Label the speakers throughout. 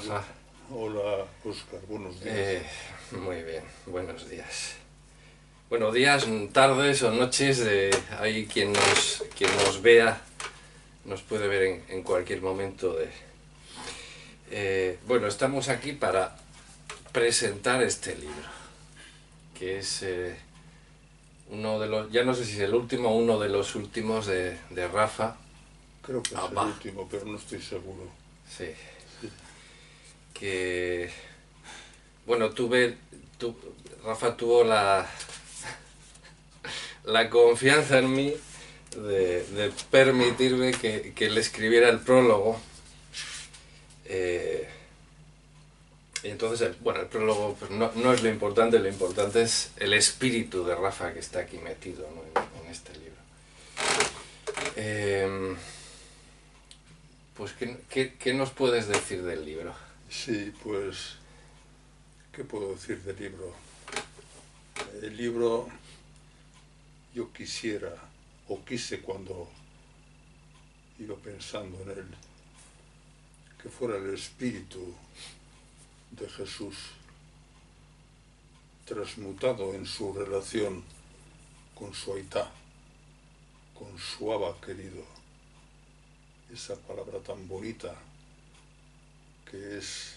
Speaker 1: Rafa.
Speaker 2: Hola, Óscar, buenos días.
Speaker 1: Muy bien, buenos días. Buenos días, tardes o noches, hay quien nos vea, nos puede ver en cualquier momento. Bueno, estamos aquí para presentar este libro, que es uno de los, ya no sé si es el último, uno de los últimos de Rafa.
Speaker 2: Creo que es el último, pero no estoy seguro.
Speaker 1: Sí.
Speaker 2: Sí.
Speaker 1: Que, bueno, Rafa tuvo la confianza en mí de permitirme que le escribiera el prólogo. Y entonces, bueno, el prólogo pues no es lo importante es el espíritu de Rafa que está aquí metido, ¿no? en este libro. Pues, ¿qué nos puedes decir del libro?
Speaker 2: Sí, pues, ¿qué puedo decir del libro? El libro, yo quisiera, o quise cuando iba pensando en él, que fuera el espíritu de Jesús transmutado en su relación con su aitá, con su aba querido. Esa palabra tan bonita que es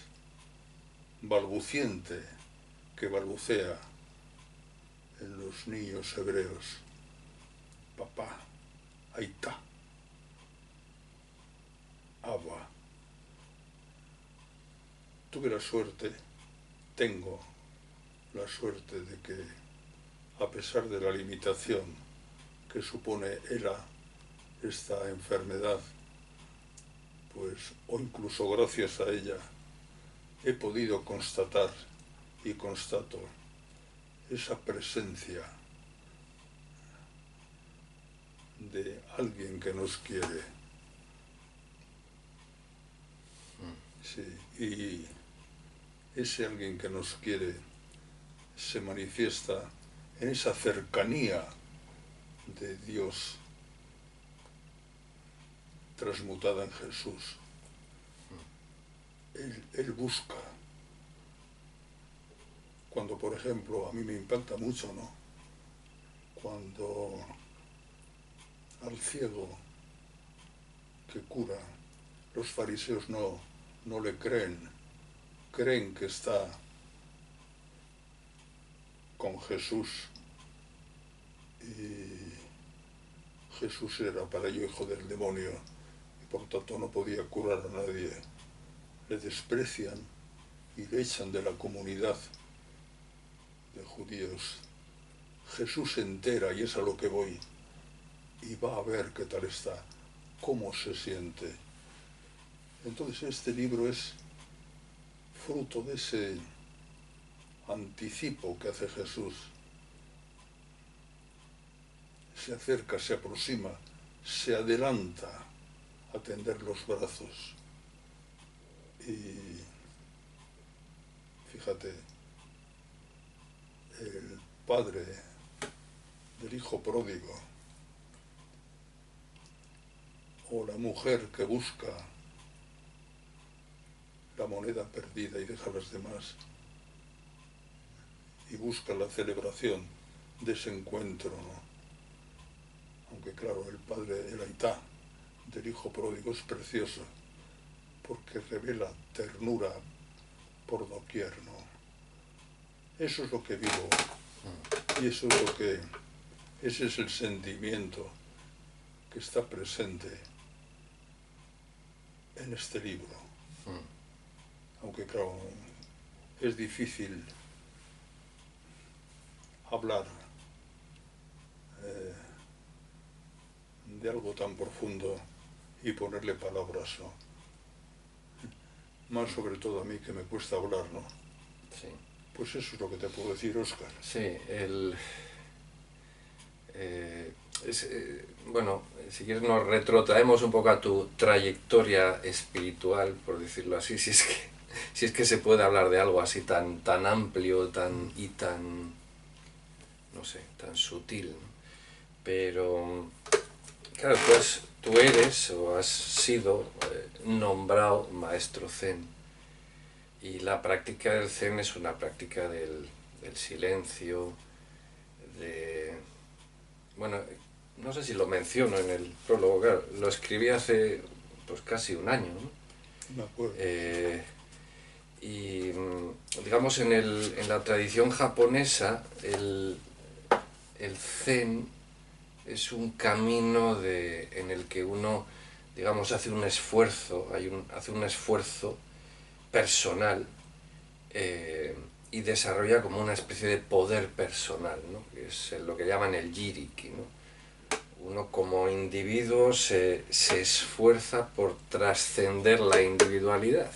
Speaker 2: balbuciente, que balbucea en los niños hebreos. Papá, aitá, aba. Tuve la suerte, tengo la suerte de que, a pesar de la limitación que supone esta enfermedad, pues, o incluso gracias a ella, he podido constatar y constato esa presencia de alguien que nos quiere. Sí, y ese alguien que nos quiere se manifiesta en esa cercanía de Dios transmutada en Jesús. Él busca. Cuando, por ejemplo, a mí me impacta mucho, ¿no? Cuando al ciego que cura, los fariseos no le creen que está con Jesús, y Jesús era para ello hijo del demonio y por tanto no podía curar a nadie. Le desprecian y le echan de la comunidad de judíos. Jesús se entera, y es a lo que voy, y va a ver qué tal está, cómo se siente. Entonces este libro es fruto de ese anticipo que hace Jesús. Se acerca, se aproxima, se adelanta a tender los brazos. Y fíjate, el padre del hijo pródigo, o la mujer que busca la moneda perdida y deja a las demás, y busca la celebración de ese encuentro, ¿no? Aunque claro, el padre, el aitá del hijo pródigo es precioso, porque revela ternura por doquier, ¿no? Eso es lo que vivo, y eso es ese es el sentimiento que está presente en este libro. Aunque claro, es difícil hablar de algo tan profundo y ponerle palabras, ¿no? Más sobre todo a mí, que me cuesta hablar, ¿no?
Speaker 1: Sí.
Speaker 2: Pues eso es lo que te puedo decir, Óscar.
Speaker 1: Sí, bueno, si quieres nos retrotraemos un poco a tu trayectoria espiritual, por decirlo así, si es que se puede hablar de algo así tan amplio y tan, no sé, tan sutil, ¿no? Pero, claro, tú eres o has sido nombrado maestro Zen. Y la práctica del Zen es una práctica del silencio, de... Bueno, no sé si lo menciono en el prólogo, claro, lo escribí hace pues casi un año, ¿no?
Speaker 2: Me acuerdo.
Speaker 1: Y digamos en la tradición japonesa el Zen es un camino en el que uno, digamos, hace un esfuerzo, hace un esfuerzo personal y desarrolla como una especie de poder personal, ¿no? Que es lo que llaman el jiriki, ¿no? Uno como individuo se esfuerza por trascender la individualidad.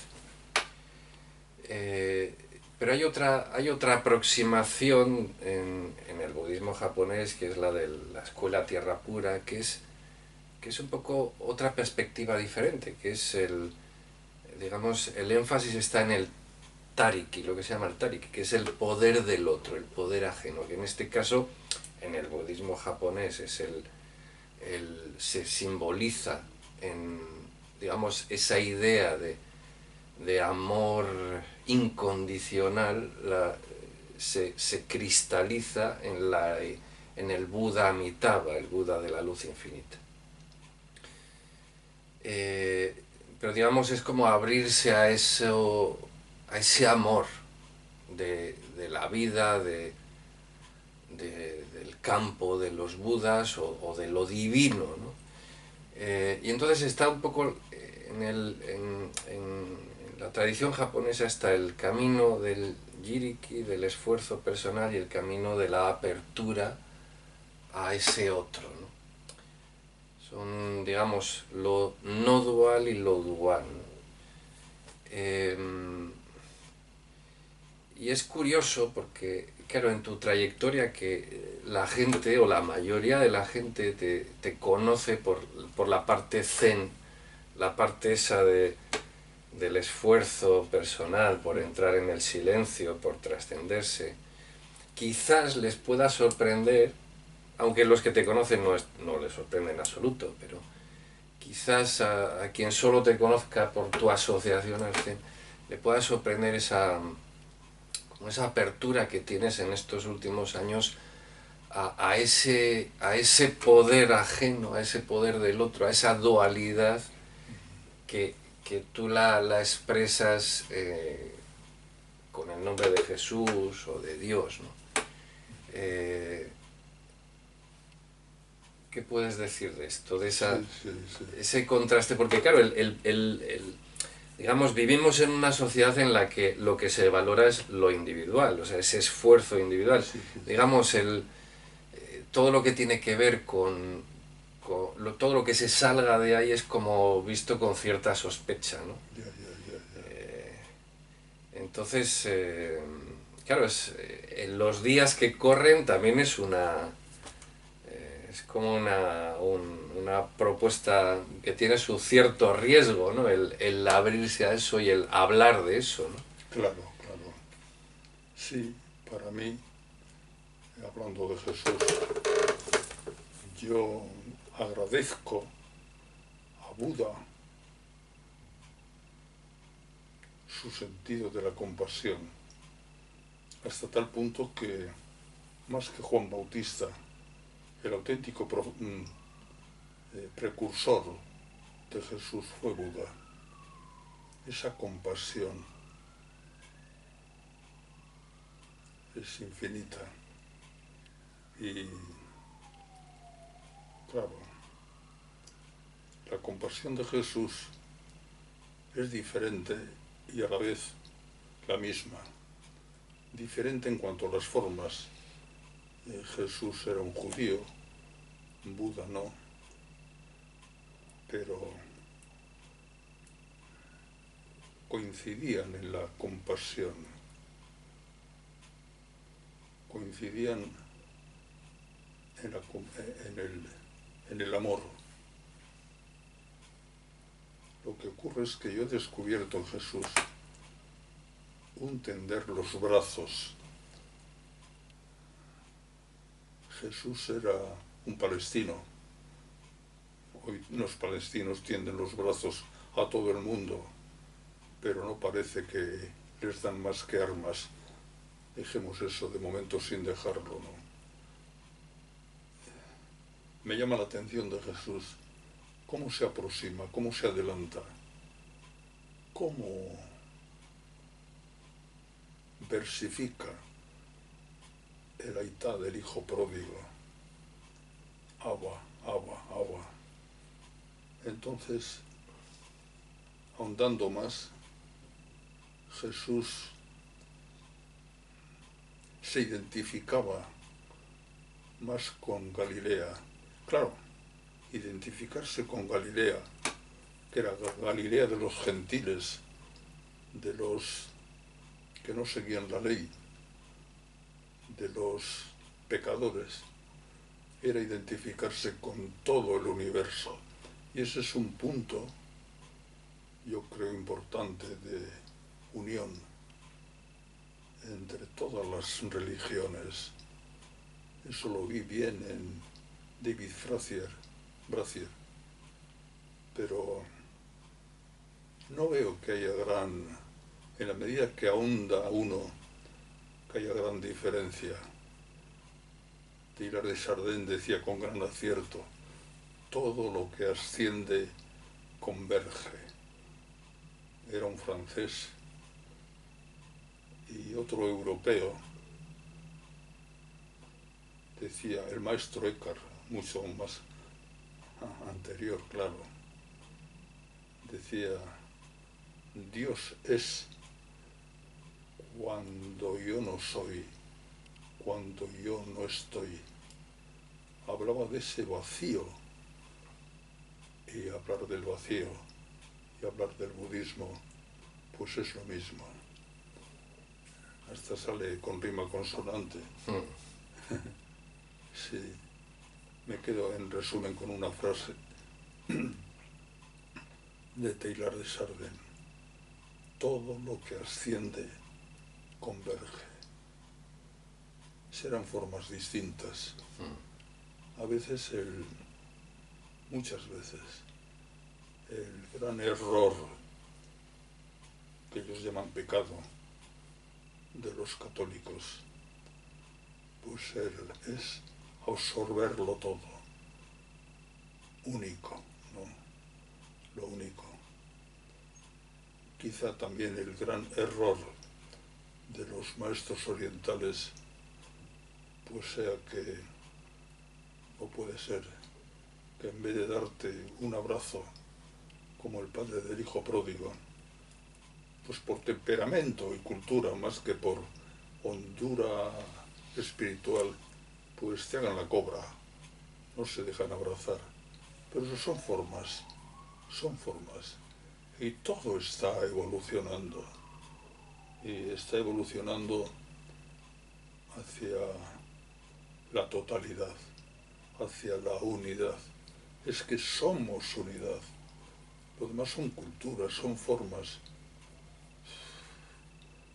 Speaker 1: Pero hay otra aproximación en el budismo japonés, que es la de la escuela tierra pura, que es un poco otra perspectiva diferente, que es digamos, el énfasis está en el tariki, lo que se llama el tariki, que es el poder del otro, el poder ajeno, que en este caso, en el budismo japonés, se simboliza en, digamos, esa idea de amor incondicional, se cristaliza en el Buda Amitabha, el Buda de la luz infinita. Pero digamos es como abrirse a ese amor de la vida, del campo, de los budas o de lo divino, ¿no? Y entonces está un poco en la tradición japonesa está el camino del jiriki, del esfuerzo personal, y el camino de la apertura a ese otro, ¿no? Son, digamos, lo no dual y lo dual, ¿no? Y es curioso porque, claro, en tu trayectoria que la gente o la mayoría de la gente te conoce por la parte zen, la parte esa del esfuerzo personal por entrar en el silencio, por trascenderse. Quizás les pueda sorprender, aunque los que te conocen no les sorprende en absoluto, pero quizás a quien solo te conozca por tu asociación al zen le pueda sorprender esa apertura que tienes en estos últimos años a ese poder ajeno, a ese poder del otro, a esa dualidad que, que tú la expresas con el nombre de Jesús o de Dios, ¿no? ¿Qué puedes decir de esto, de
Speaker 2: Sí, sí, sí.
Speaker 1: ese contraste? Porque claro, digamos, vivimos en una sociedad en la que lo que se valora es lo individual, o sea, ese esfuerzo individual.
Speaker 2: Sí, sí, sí.
Speaker 1: Digamos, todo lo que tiene que ver todo lo que se salga de ahí es como visto con cierta sospecha, ¿no?
Speaker 2: Ya, ya, ya, ya.
Speaker 1: Entonces, claro, en los días que corren también es como una propuesta que tiene su cierto riesgo, ¿no? El abrirse a eso y el hablar de eso, ¿no?
Speaker 2: Claro, claro. Sí, para mí, hablando de Jesús, yo agradezco a Buda su sentido de la compasión, hasta tal punto que, más que Juan Bautista, el auténtico precursor de Jesús fue Buda. Esa compasión es infinita y, claro, la compasión de Jesús es diferente y a la vez la misma. Diferente en cuanto a las formas. Jesús era un judío, Buda no, pero coincidían en la compasión, coincidían en el amor. Lo que ocurre es que yo he descubierto en Jesús un tender los brazos. Jesús era un palestino. Hoy los palestinos tienden los brazos a todo el mundo, pero no parece que les dan más que armas. Dejemos eso de momento sin dejarlo, ¿no? Me llama la atención de Jesús cómo se aproxima, cómo se adelanta, cómo versifica el aitá del hijo pródigo. Agua, agua, agua. Entonces, ahondando más, Jesús se identificaba más con Galilea. Claro, identificarse con Galilea, que era Galilea de los gentiles, de los que no seguían la ley, de los pecadores, era identificarse con todo el universo. Y ese es un punto, yo creo, importante de unión entre todas las religiones. Eso lo vi bien en David Brazier, pero no veo que haya en la medida que ahonda uno, que haya gran diferencia. Teilhard de Chardin decía con gran acierto, todo lo que asciende converge. Era un francés y otro europeo, decía el maestro Eckhart, mucho más anterior, claro, decía, Dios es cuando yo no soy, cuando yo no estoy. Hablaba de ese vacío, y hablar del vacío y hablar del budismo, pues es lo mismo. Hasta sale con rima consonante. Sí, me quedo en resumen con una frase de Teilhard de Chardin. Todo lo que asciende converge. Serán formas distintas. A veces, muchas veces, el gran error que ellos llaman pecado de los católicos, pues es absorberlo todo, único, ¿no? Lo único. Quizá también el gran error de los maestros orientales, pues sea que, o puede ser, que en vez de darte un abrazo como el padre del hijo pródigo, pues por temperamento y cultura, más que por hondura espiritual, pues te hagan la cobra, no se dejan abrazar. Pero eso son formas, y todo está evolucionando, y está evolucionando hacia la totalidad, hacia la unidad. Es que somos unidad. Lo demás son culturas, son formas.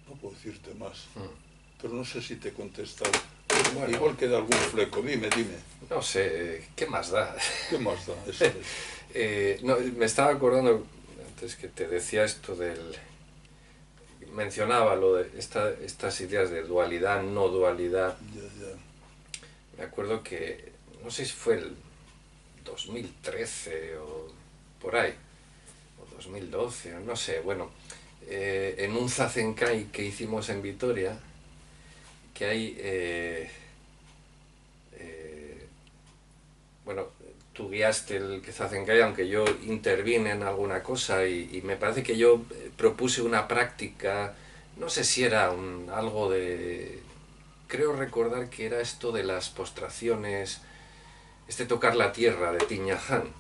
Speaker 2: No puedo decirte más, pero no sé si te he contestado. Bueno, igual queda algún fleco, dime.
Speaker 1: No sé, ¿qué más da?
Speaker 2: ¿Qué más da? Eso es.
Speaker 1: No, me estaba acordando, antes que te decía esto mencionaba lo de estas ideas de dualidad, no dualidad.
Speaker 2: Ya.
Speaker 1: Me acuerdo que, no sé si fue el 2013 o por ahí, o 2012, no sé, bueno, en un Zazenkai que hicimos en Vitoria, que hay, bueno, tú guiaste el Zazenkai, aunque yo intervine en alguna cosa, y me parece que yo propuse una práctica, no sé si era algo de... Creo recordar que era esto de las postraciones, tocar la tierra de Thich Nhat Hanh.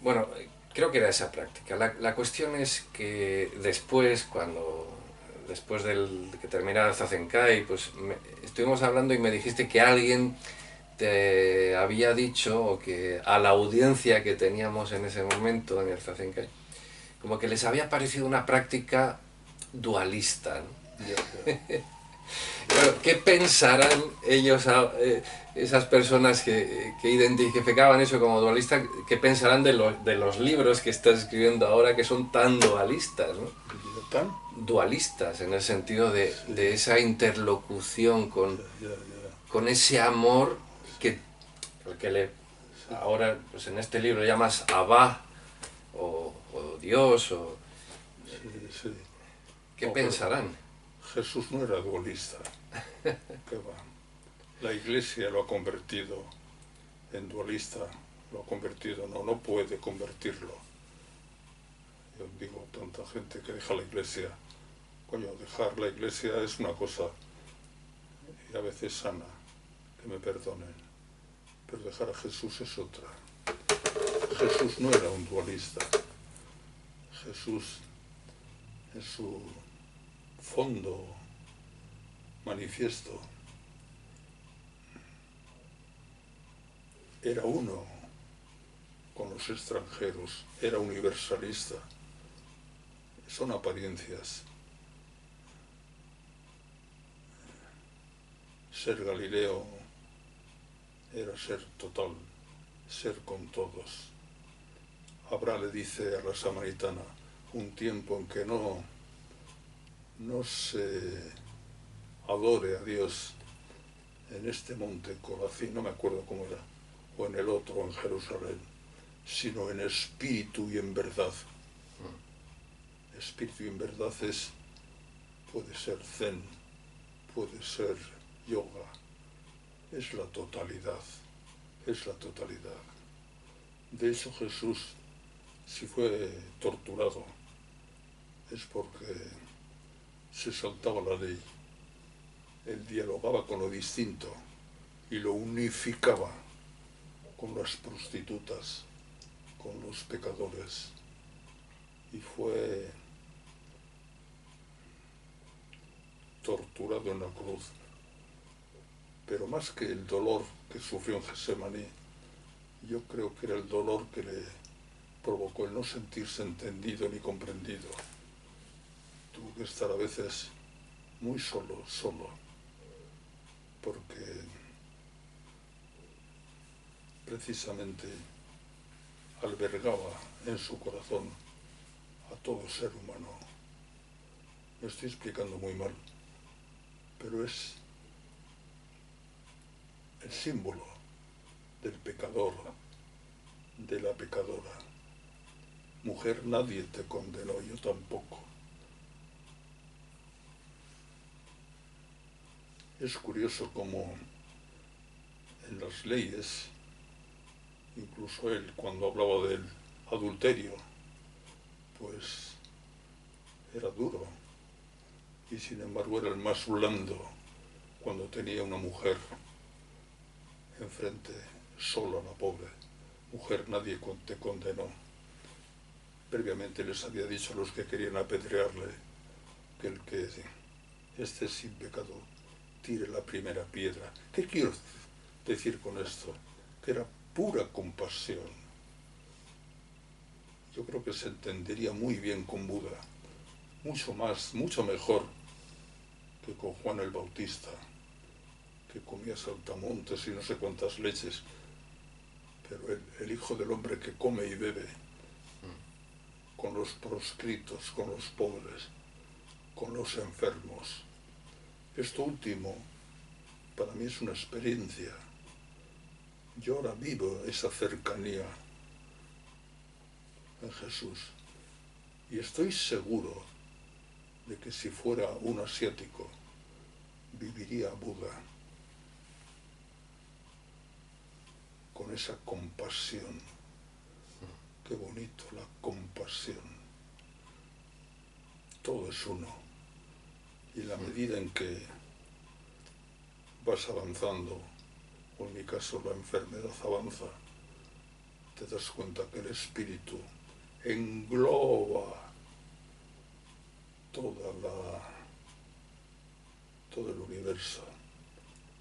Speaker 1: Bueno, creo que era esa práctica. La cuestión es que después de que terminara el Zazenkai, pues estuvimos hablando y me dijiste que alguien te había dicho, o que a la audiencia que teníamos en ese momento en el Zazenkai, como que les había parecido una práctica dualista, ¿no?
Speaker 2: Ya.
Speaker 1: Claro, ¿qué pensarán ellos, esas personas que identificaban eso como dualista, qué pensarán de los libros que estás escribiendo ahora, que son tan dualistas, ¿no?
Speaker 2: ¿Tan?
Speaker 1: dualistas, en el sentido de esa interlocución
Speaker 2: Ya, ya.
Speaker 1: con ese amor que ahora pues en este libro llamas Abba o Dios, o
Speaker 2: Sí, sí.
Speaker 1: ¿qué
Speaker 2: No, pero
Speaker 1: pensarán?
Speaker 2: Jesús no era dualista. ¿Qué va? La Iglesia lo ha convertido en dualista. Lo ha convertido, no puede convertirlo. Yo digo, tanta gente que deja la Iglesia. Coño, dejar la Iglesia es una cosa, y a veces sana, que me perdonen. Pero dejar a Jesús es otra. Jesús no era un dualista. Jesús, en su fondo manifiesto, era uno con los extranjeros, era universalista. Son apariencias. Ser Galileo era ser total, ser con todos. Abraham le dice a la samaritana, un tiempo en que no se adore a Dios en este monte Corazín, no me acuerdo cómo era, o en el otro, en Jerusalén, sino en espíritu y en verdad. Espíritu y en verdad puede ser zen, puede ser yoga, es la totalidad, es la totalidad. De hecho Jesús, si fue torturado, es porque se saltaba la ley. Él dialogaba con lo distinto y lo unificaba con las prostitutas, con los pecadores. Y fue torturado en la cruz. Pero más que el dolor que sufrió en Getsemaní, yo creo que era el dolor que le provocó el no sentirse entendido ni comprendido. Tuvo que estar a veces muy solo, porque precisamente albergaba en su corazón a todo ser humano. Me estoy explicando muy mal, pero es el símbolo del pecador, de la pecadora. Mujer, nadie te condenó, yo tampoco. Es curioso cómo en las leyes, incluso él cuando hablaba del adulterio, pues era duro, y sin embargo era el más blando cuando tenía una mujer enfrente, sola, la pobre. Mujer, nadie te condenó. Previamente les había dicho a los que querían apedrearle que el que esté sin pecado tire la primera piedra. ¿Qué quiero decir con esto? Que era pura compasión. Yo creo que se entendería muy bien con Buda, mucho más, mucho mejor que con Juan el Bautista, que comía saltamontes y no sé cuántas leches, pero el Hijo del Hombre que come y bebe con los proscritos, con los pobres, con los enfermos. Esto último para mí es una experiencia. Yo ahora vivo esa cercanía en Jesús y estoy seguro de que si fuera un asiático viviría Buda con esa compasión. Qué bonito, la compasión. Todo es uno. Y en la medida en que vas avanzando, o en mi caso la enfermedad avanza, te das cuenta que el espíritu engloba todo el universo.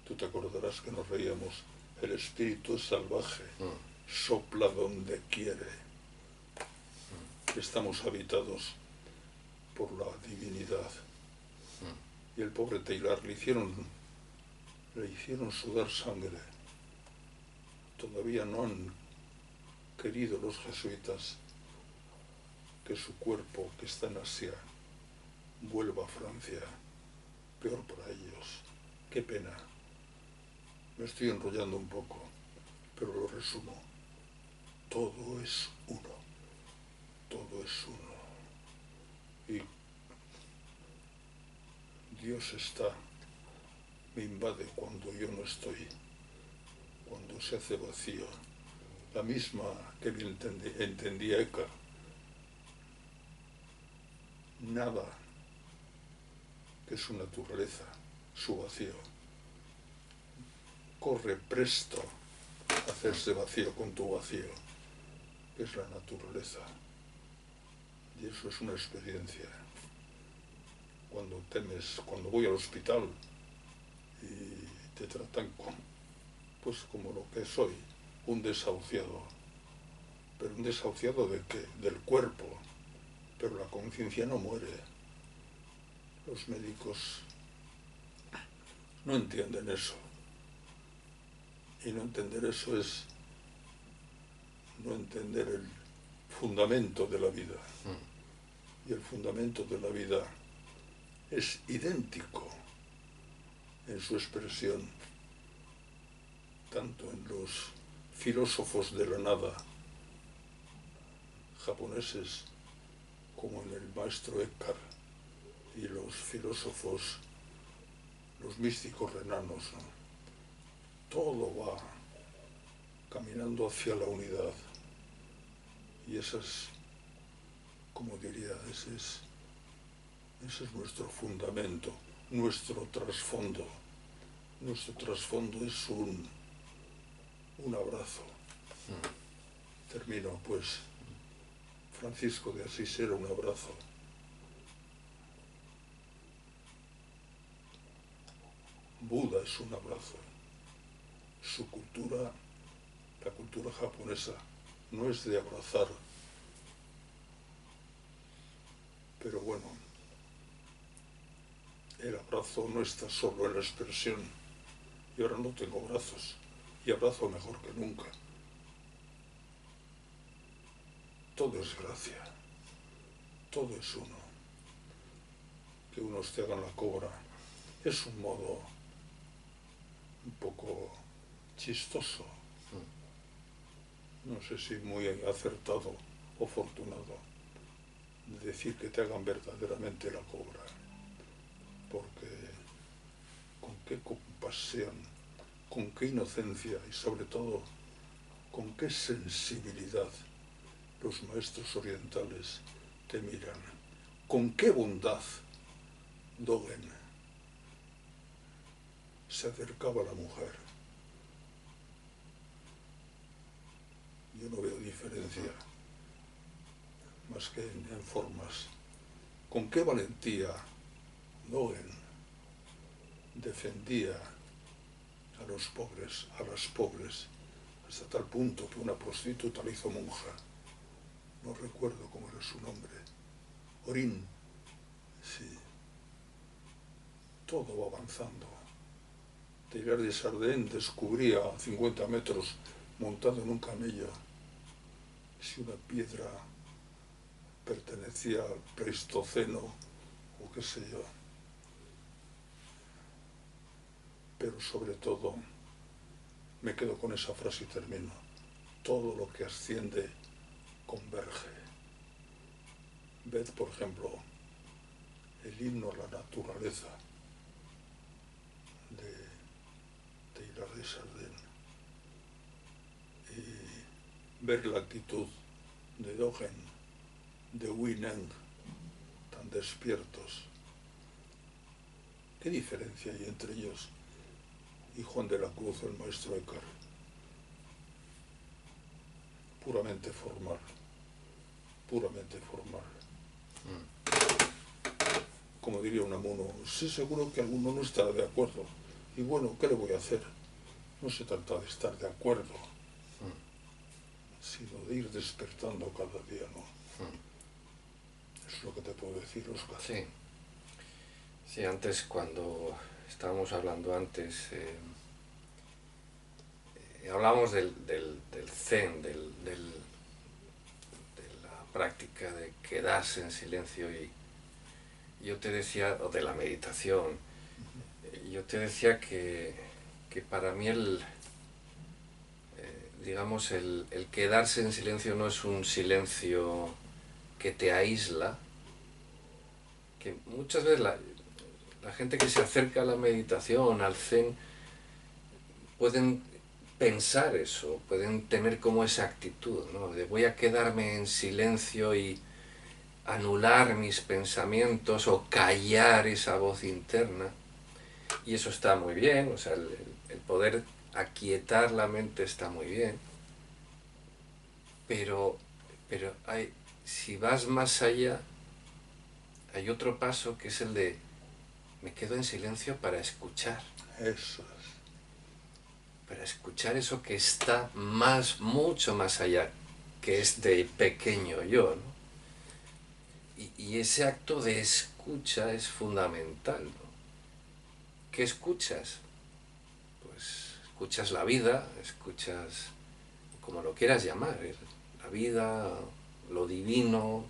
Speaker 2: Tú te acordarás que nos reíamos, el espíritu es salvaje, sopla donde quiere. Estamos habitados por la divinidad. Y el pobre Taylor le hicieron sudar sangre. Todavía no han querido los jesuitas que su cuerpo, que está en Asia, vuelva a Francia. Peor para ellos. Qué pena. Me estoy enrollando un poco, pero lo resumo. Todo es uno. Todo es uno. Y Dios está, me invade cuando yo no estoy, cuando se hace vacío. La misma que entendía Eka. Nada que su naturaleza, su vacío. Corre presto a hacerse vacío con tu vacío, que es la naturaleza. Y eso es una experiencia. Cuando temes, cuando voy al hospital y te tratan como lo que soy, un desahuciado. ¿Pero un desahuciado de qué? Del cuerpo. Pero la conciencia no muere. Los médicos no entienden eso. Y no entender eso es no entender el fundamento de la vida. Y el fundamento de la vida es idéntico en su expresión, tanto en los filósofos de la nada japoneses como en el maestro Eckhart y los filósofos, los místicos renanos, ¿no? Todo va caminando hacia la unidad. Y esa es, como diría, ese es nuestro fundamento, nuestro trasfondo. Nuestro trasfondo es un abrazo. Termino, pues. Francisco de Asís era un abrazo. Buda es un abrazo. Su cultura, la cultura japonesa, no es de abrazar. Pero bueno, el abrazo no está solo en la expresión. Y ahora no tengo brazos y abrazo mejor que nunca. Todo es gracia. Todo es uno. Que unos te hagan la cobra es un modo un poco chistoso. No sé si muy acertado o afortunado de decir que te hagan verdaderamente la cobra. Porque con qué compasión, con qué inocencia y sobre todo con qué sensibilidad los maestros orientales te miran. Con qué bondad Dogen se acercaba a la mujer. Yo no veo diferencia más que en formas. Con qué valentía Dogen defendía a los pobres, a las pobres, hasta tal punto que una prostituta la hizo monja. No recuerdo cómo era su nombre. Orin. Sí. Todo va avanzando. Teilhard de Chardin descubría a 50 metros montado en un camello si una piedra pertenecía al Pleistoceno o qué sé yo. Pero sobre todo, me quedo con esa frase y termino. Todo lo que asciende converge. Ved, por ejemplo, el himno a la naturaleza de Teilhard de Chardin y ver la actitud de Dogen, de Huineng, tan despiertos. ¿Qué diferencia hay entre ellos y Juan de la Cruz, el maestro Eckhart? Puramente formal, puramente formal. Como diría Unamuno, sí, seguro que alguno no estará de acuerdo. Y bueno, ¿qué le voy a hacer? No se trata de estar de acuerdo, sino de ir despertando cada día, ¿no? Es lo que te puedo decir, Óscar.
Speaker 1: Sí. Sí, antes, cuando estábamos hablando antes, hablamos del zen, de la práctica de quedarse en silencio y yo te decía, o de la meditación, yo te decía que para mí digamos, el quedarse en silencio no es un silencio que te aísla, que muchas veces la gente que se acerca a la meditación, al zen, pueden pensar eso, pueden tener como esa actitud, ¿no? De voy a quedarme en silencio y anular mis pensamientos o callar esa voz interna. Y eso está muy bien, o sea, el poder aquietar la mente está muy bien, pero, pero si vas más allá, hay otro paso que es el de me quedo en silencio para escuchar.
Speaker 2: Eso es.
Speaker 1: Para escuchar eso que está mucho más allá que este pequeño yo, ¿no? Y ese acto de escucha es fundamental, ¿no? ¿Qué escuchas? Pues escuchas la vida, escuchas como lo quieras llamar, la vida, lo divino,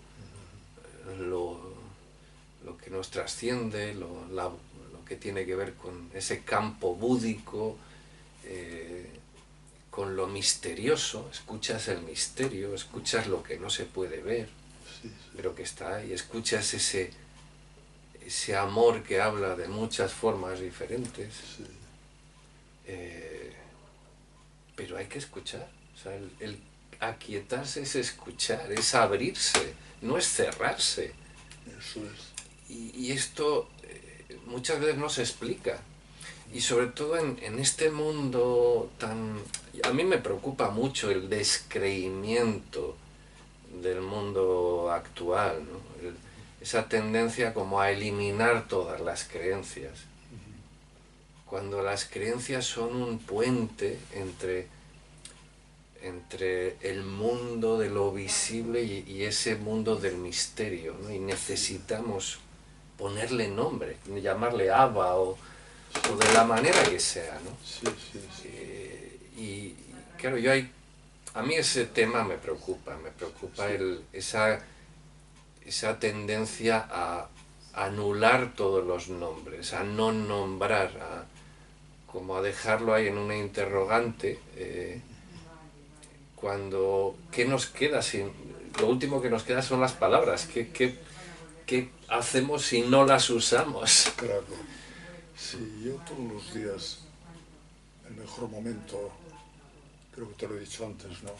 Speaker 1: lo, lo que nos trasciende, lo que tiene que ver con ese campo búdico, con lo misterioso, escuchas el misterio, escuchas lo que no se puede ver,
Speaker 2: Sí, sí.
Speaker 1: pero que está ahí, escuchas ese amor que habla de muchas formas diferentes,
Speaker 2: Sí.
Speaker 1: pero hay que escuchar, o sea, el aquietarse es escuchar, es abrirse, no es cerrarse.
Speaker 2: Eso es.
Speaker 1: Y esto muchas veces no se explica. Y sobre todo en este mundo tan... A mí me preocupa mucho el descreimiento del mundo actual, ¿no? Esa tendencia como a eliminar todas las creencias. Cuando las creencias son un puente entre el mundo de lo visible y ese mundo del misterio, ¿no? Y necesitamos ponerle nombre, llamarle Abba o de la manera que sea, ¿no?
Speaker 2: Sí, sí, sí.
Speaker 1: Y claro, a mí ese tema me preocupa
Speaker 2: Sí.
Speaker 1: esa tendencia a anular todos los nombres, a no nombrar, como a dejarlo ahí en una interrogante, cuando, ¿qué nos queda sin...? Lo último que nos queda son las palabras. ¿Qué hacemos si no las usamos?
Speaker 2: Claro. Sí, yo todos los días, el mejor momento, creo que te lo he dicho antes, ¿no?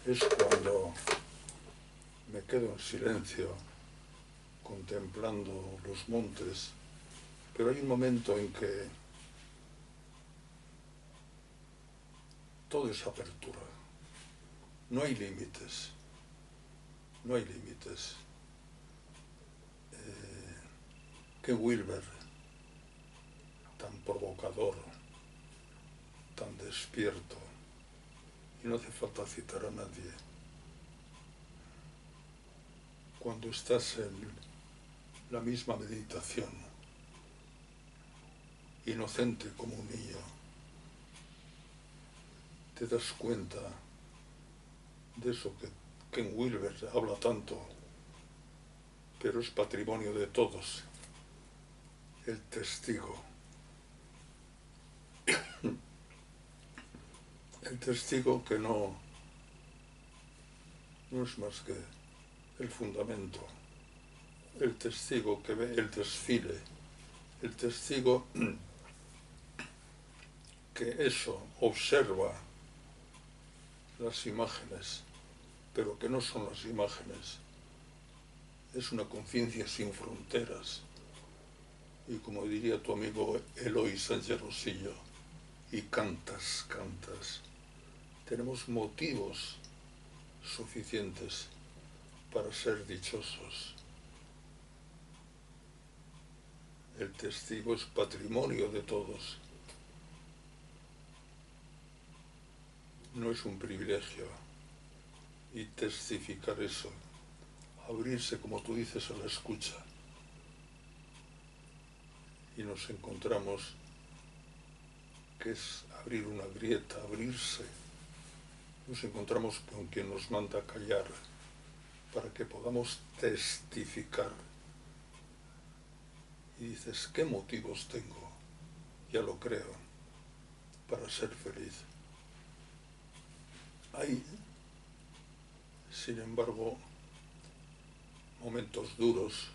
Speaker 2: Es cuando me quedo en silencio, contemplando los montes, pero hay un momento en que todo es apertura. No hay límites. No hay límites. Ken Wilber, tan provocador, tan despierto, y no hace falta citar a nadie. Cuando estás en la misma meditación, inocente como un niño, te das cuenta de eso que Ken Wilber habla tanto, pero es patrimonio de todos, el testigo. El testigo que no es más que el fundamento, el testigo que ve el desfile, el testigo que eso observa las imágenes, pero que no son las imágenes. Es una conciencia sin fronteras. Y como diría tu amigo Eloy Sánchez Rosillo, y cantas, cantas. Tenemos motivos suficientes para ser dichosos. El testigo es patrimonio de todos. No es un privilegio. Y testificar eso, abrirse, como tú dices, a la escucha. Y nos encontramos que es abrir una grieta, abrirse. Nos encontramos con quien nos manda a callar para que podamos testificar y dices, ¿qué motivos tengo? Ya lo creo, para ser feliz. Hay, sin embargo, momentos duros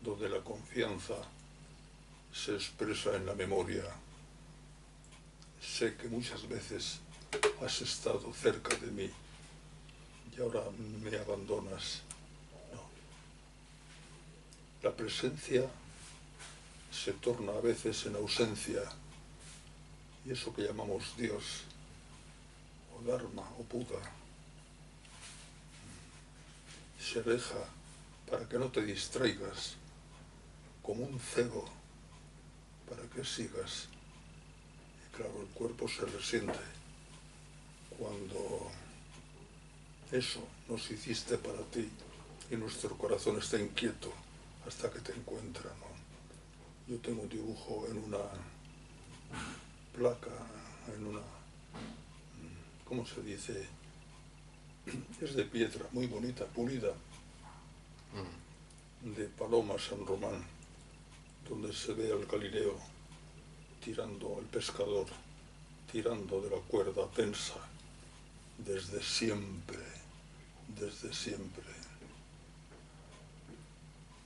Speaker 2: donde la confianza se expresa en la memoria. Sé que muchas veces has estado cerca de mí y ahora me abandonas. No. La presencia se torna a veces en ausencia, y eso que llamamos Dios, o Dharma, o Buda, se aleja para que no te distraigas, como un cebo, para que sigas. Y claro, el cuerpo se resiente cuando eso nos hiciste para ti y nuestro corazón está inquieto hasta que te encuentra, ¿no? Yo tengo un dibujo en una placa, en una, ¿cómo se dice? Es de piedra, muy bonita, pulida, de Paloma San Román, donde se ve al Galileo tirando, el pescador, tirando de la cuerda tensa, desde siempre, desde siempre.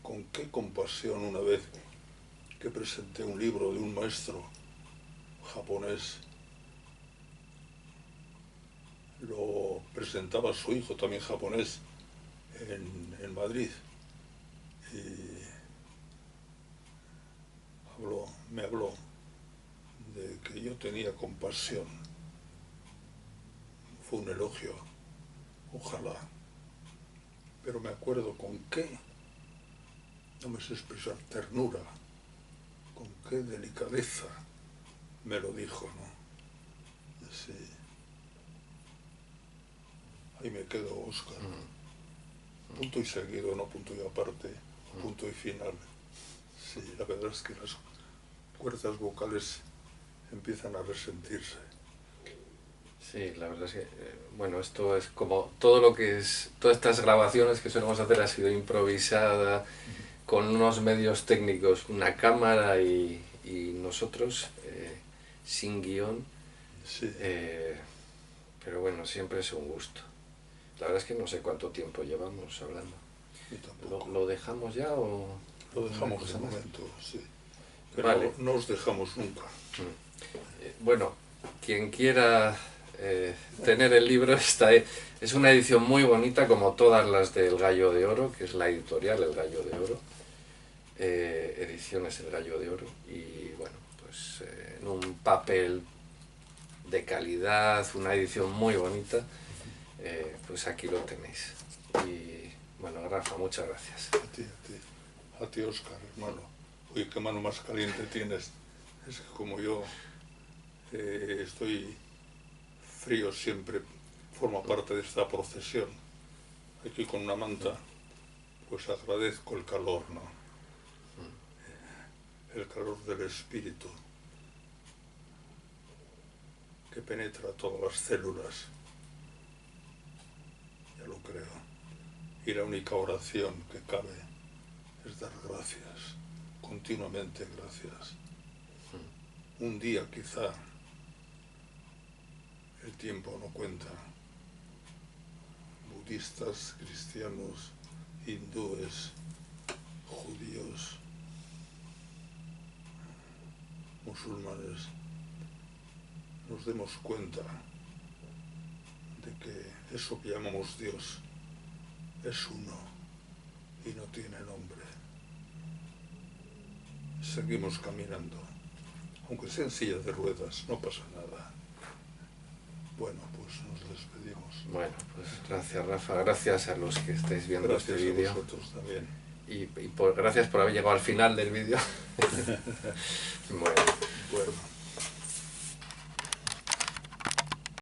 Speaker 2: Con qué compasión una vez que presenté un libro de un maestro japonés, lo presentaba a su hijo también japonés en Madrid, y me habló de que yo tenía compasión. Fue un elogio, ojalá, pero me acuerdo con qué, no me sé expresar, ternura, con qué delicadeza me lo dijo, ¿no? Sí. Ahí me quedo, Óscar. Punto y seguido, no punto y aparte, punto y final. Sí, la verdad es que las cuerdas vocales empiezan a resentirse.
Speaker 1: Sí, la verdad es que, bueno, esto es como todo lo que es, todas estas grabaciones que solemos hacer ha sido improvisada, con unos medios técnicos, una cámara y nosotros, sin guión,
Speaker 2: Sí.
Speaker 1: Pero bueno, siempre es un gusto. La verdad es que no sé cuánto tiempo llevamos hablando.
Speaker 2: Yo tampoco.
Speaker 1: ¿Lo dejamos ya o...?
Speaker 2: Lo dejamos de momento, sí. Pero
Speaker 1: vale.
Speaker 2: no os dejamos nunca.
Speaker 1: Bueno, quien quiera tener el libro, es una edición muy bonita, como todas las del Gallo de Oro, que es la editorial El Gallo de Oro. Ediciones El Gallo de Oro. Y bueno, pues en un papel de calidad, una edición muy bonita, pues aquí lo tenéis. Y bueno, Rafa, muchas gracias.
Speaker 2: A ti, Óscar, hermano. Uy, qué mano más caliente tienes. Es que como yo estoy frío siempre, forma parte de esta procesión. Aquí con una manta, pues agradezco el calor, ¿no? El calor del espíritu, que penetra todas las células. Ya lo creo. Y la única oración que cabe es dar gracias, continuamente gracias. Un día quizá el tiempo no cuenta. Budistas, cristianos, hindúes, judíos, musulmanes, nos demos cuenta de que eso que llamamos Dios es uno y no tiene nombre. Seguimos caminando, aunque sea en silla de ruedas, no pasa nada. Bueno, pues nos despedimos.
Speaker 1: Bueno, pues gracias, Rafa, gracias a los que estáis viendo
Speaker 2: gracias
Speaker 1: este vídeo.
Speaker 2: A vosotros también.
Speaker 1: Y gracias por haber llegado al final del vídeo. Bueno.